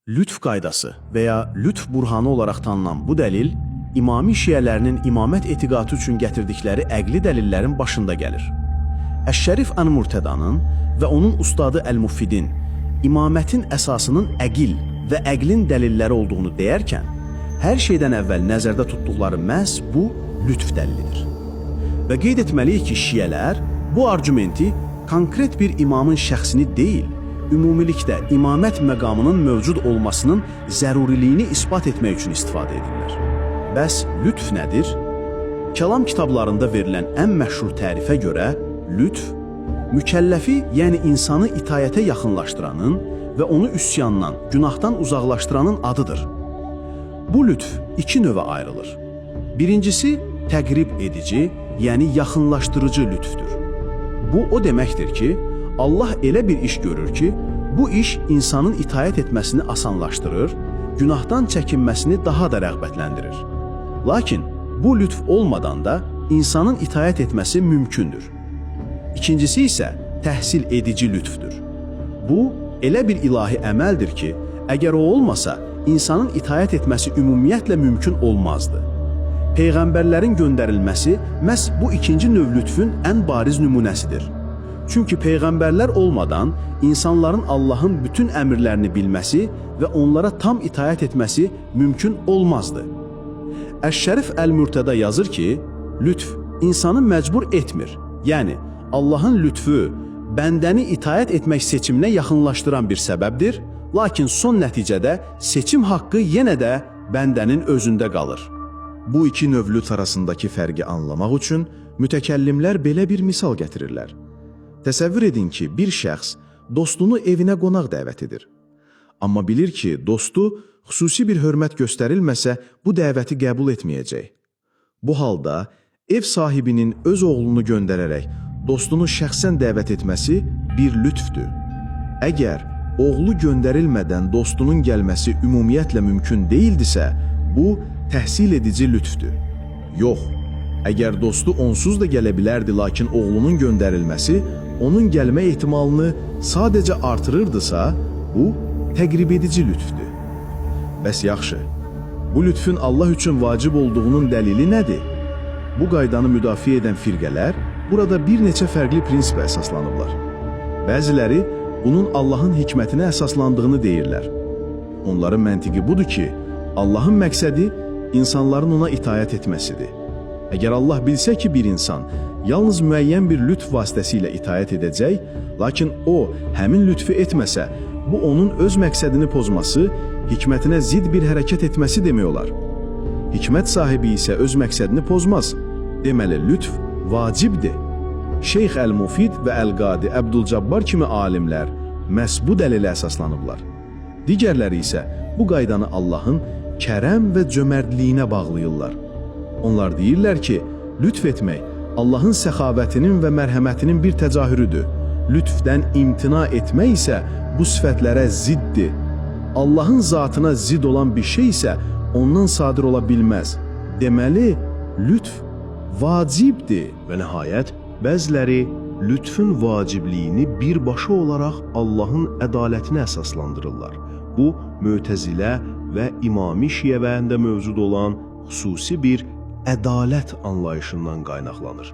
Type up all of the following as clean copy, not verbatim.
Lütf qaydası və ya lütf burhanı olaraq tanınan bu dəlil, İmami şiələrinin imamət etiqadı üçün gətirdikləri əqli dəlillərin başında gəlir. Əş-Şərif Ən-Murtədanın və onun ustadı Əl-Mufidin imamətin əsasının əqil və əqlin dəlilləri olduğunu deyərkən, hər şeydən əvvəl nəzərdə tutduqları məhz bu lütf dəlilidir. Və qeyd etməliyik ki, şiələr bu argumenti konkret bir imamın şəxsini deyil, ümumilikdə imamət məqamının mövcud olmasının zəruriliyini ispat etmək üçün istifadə edirlər. Bəs lütf nədir? Kəlam kitablarında verilən ən məşhur tərifə görə, lütf, mükəlləfi, yəni insanı itayətə yaxınlaşdıranın və onu üsyandan, günahdan uzaqlaşdıranın adıdır. Bu lütf iki növə ayrılır. Birincisi, təqrib edici, yəni yaxınlaşdırıcı lütfdür. Bu o deməkdir ki, Allah elə bir iş görür ki, bu iş insanın itayət etməsini asanlaşdırır, günahdan çəkinməsini daha da rəğbətləndirir. Lakin bu lütf olmadan da insanın itayət etməsi mümkündür. İkincisi isə təhsil edici lütfdür. Bu, elə bir ilahi əməldir ki, əgər o olmasa, insanın itayət etməsi ümumiyyətlə mümkün olmazdı. Peyğəmbərlərin göndərilməsi məhz bu ikinci növ lütfün ən bariz nümunəsidir. Çünki peyğəmbərlər olmadan insanların Allahın bütün əmrlərini bilməsi və onlara tam itayət etməsi mümkün olmazdı. Əş-Şərif Əl-Murtəda yazır ki, lütf insanı məcbur etmir. Yəni, Allahın lütfü bəndəni itayət etmək seçiminə yaxınlaşdıran bir səbəbdir, lakin son nəticədə seçim haqqı yenə də bəndənin özündə qalır. Bu iki növ lütf arasındakı fərqi anlamaq üçün mütəkəllimlər belə bir misal gətirirlər. Təsəvvür edin ki, bir şəxs dostunu evinə qonaq dəvət edir. Amma bilir ki, dostu xüsusi bir hörmət göstərilməsə bu dəvəti qəbul etməyəcək. Bu halda ev sahibinin öz oğlunu göndərərək dostunu şəxsən dəvət etməsi bir lütfdür. Əgər oğlu göndərilmədən dostunun gəlməsi ümumiyyətlə mümkün deyildisə, bu təhsil edici lütfdür. Yox, əgər dostu onsuz da gələ bilərdi, lakin oğlunun göndərilməsi onun gəlmə ehtimalını sadəcə artırırdısa, bu təqrib edici lütfdür. Bəs yaxşı, bu lütfün Allah üçün vacib olduğunun dəlili nədir? Bu qaydanı müdafiə edən firqələr burada bir neçə fərqli prinsipə əsaslanıblar. Bəziləri bunun Allahın hikmətinə əsaslandığını deyirlər. Onların məntiqi budur ki, Allahın məqsədi insanların ona itayət etməsidir. Əgər Allah bilsə ki, bir insan yalnız müəyyən bir lütf vasitəsilə itayət edəcək, lakin o, həmin lütfü etməsə, bu onun öz məqsədini pozması, hikmətinə zid bir hərəkət etməsi demək olar. Hikmət sahibi isə öz məqsədini pozmaz. Deməli, lütf vacibdir. Şeyx Əl-Mufid və Əl-Qadi Əbdülcabbar kimi alimlər məhz bu dəlilə əsaslanıblar. Digərləri isə bu qaydanı Allahın kərəm və cömərdliyinə bağlayırlar. Onlar deyirlər ki, lütf etmək Allahın səxavətinin və mərhəmətinin bir təcahürüdür. Lütfdən imtina etmək isə bu sifətlərə ziddir. Allahın zatına zid olan bir şey isə ondan sadir ola bilməz. Deməli, lütf vacibdir. Və nəhayət, bəziləri lütfün vacibliyini birbaşa olaraq Allahın ədalətinə əsaslandırırlar. Bu, Mötəzilə və İmami şiəvərində mövcud olan xüsusi bir ədalət anlayışından qaynaqlanır.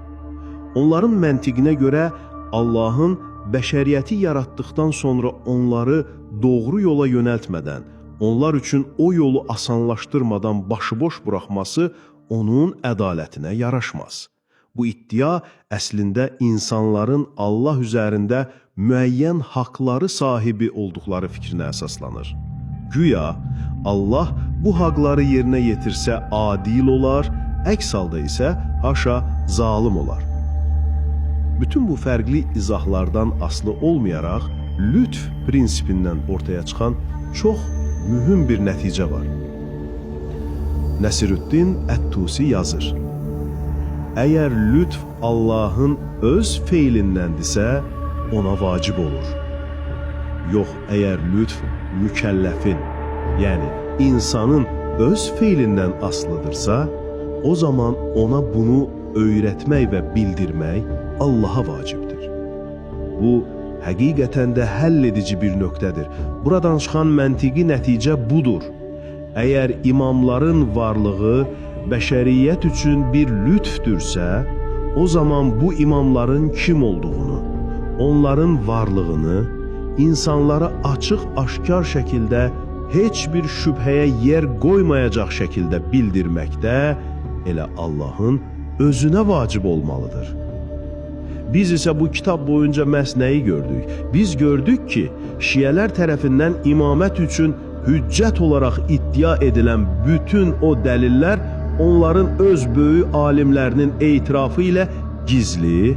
Onların məntiqinə görə Allahın bəşəriyyəti yaratdıqdan sonra onları doğru yola yönəltmədən, onlar üçün o yolu asanlaşdırmadan başıboş buraxması onun ədalətinə yaraşmaz. Bu iddia əslində insanların Allah üzərində müəyyən haqları sahibi olduqları fikrinə əsaslanır. Güya Allah bu haqları yerinə yetirsə adil olar, əks halda isə haşa zalım olar. Bütün bu fərqli izahlardan asılı olmayaraq, lütf prinsipindən ortaya çıxan çox mühüm bir nəticə var. Nəsirüddin Ət-Tusi yazır: Əgər lütf Allahın öz feilindəndirsə, ona vacib olur. Yox, əgər lütf mükəlləfin, yəni insanın öz feilindən asılıdırsa, o zaman ona bunu öyrətmək və bildirmək Allaha vacibdir. Bu, həqiqətən də həll edici bir nöqtədir. Buradan çıxan məntiqi nəticə budur. Əgər imamların varlığı bəşəriyyət üçün bir lütfdürsə, o zaman bu imamların kim olduğunu, onların varlığını insanlara açıq-aşkar şəkildə heç bir şübhəyə yer qoymayacaq şəkildə bildirməkdə elə Allahın özünə vacib olmalıdır. Biz isə bu kitab boyunca məhz nəyi gördük? Biz gördük ki, şiələr tərəfindən imamət üçün hüccət olaraq iddia edilən bütün o dəlillər onların öz böyük alimlərinin etirafı ilə gizli,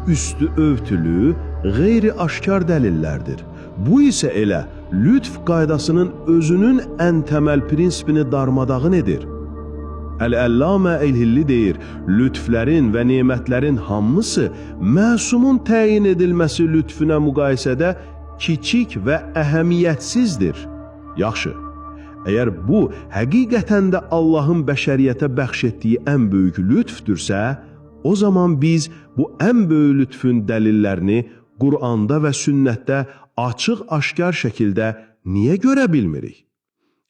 üstü övtülü, qeyri-aşkar dəlillərdir. Bu isə elə lütf qaydasının özünün ən təməl prinsipini darmadağın edir. Əl-Əllamə El-Hilli deyir, lütflərin və nemətlərin hamısı məsumun təyin edilməsi lütfündə müqayisədə kiçik və əhəmiyyətsizdir. Yaxşı, əgər bu həqiqətən də Allahın bəşəriyyətə bəxş etdiyi ən böyük lütfdürsə, o zaman biz bu ən böyük lütfün dəlillərini Qur'anda və sünnətdə açıq-aşkar şəkildə niyə görə bilmirik?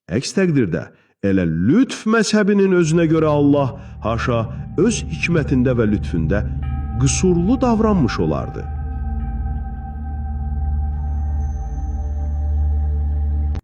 Əks təqdirdə, elə lütf məzhəbinin özünə görə Allah, haşa, öz hikmətində və lütfündə qüsurlu davranmış olardı.